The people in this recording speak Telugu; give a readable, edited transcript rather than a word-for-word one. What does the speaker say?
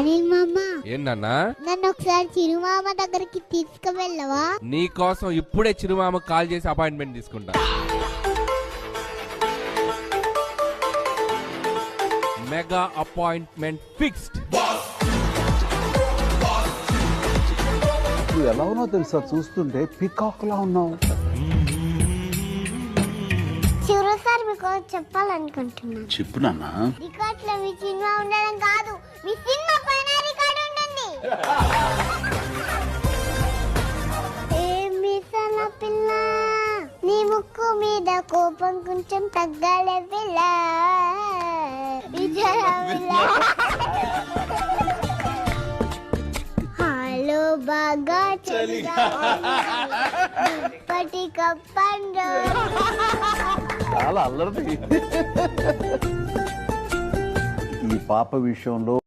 అనిల్ మామ, ఏంటన్నా? నన్ను ఒకసారి చిరుమామ దగ్గరికి తీసుకువెళ్ళవా? నీ కోసం ఇప్పుడే చిరుమామ కాల్ చేసి అపాయింట్మెంట్ తీసుకుంటా. Mega appointment fixed. నువ్వు ఎలా ఉన్నావు తెలుసా, చూస్తుంటే పికాక్ లా ఉన్నావు. చిరు సార్ మీకు చెప్పాలనుకుంటున్నాను. చెప్పు నాన్న. రికార్డ్ లో మీ సినిమా ఉండడం కాదు, మీ సినిమా పైన రికార్డ్ ఉంటుంది. ఏమి సన్న పిల్ల, నీ ముక్కు మీద కోపం కొంచెం తగ్గాలే పిల్ల. హలో బాగా పటి కప్పండు. చాలా అల్లరి. ఈ పాప విషయంలో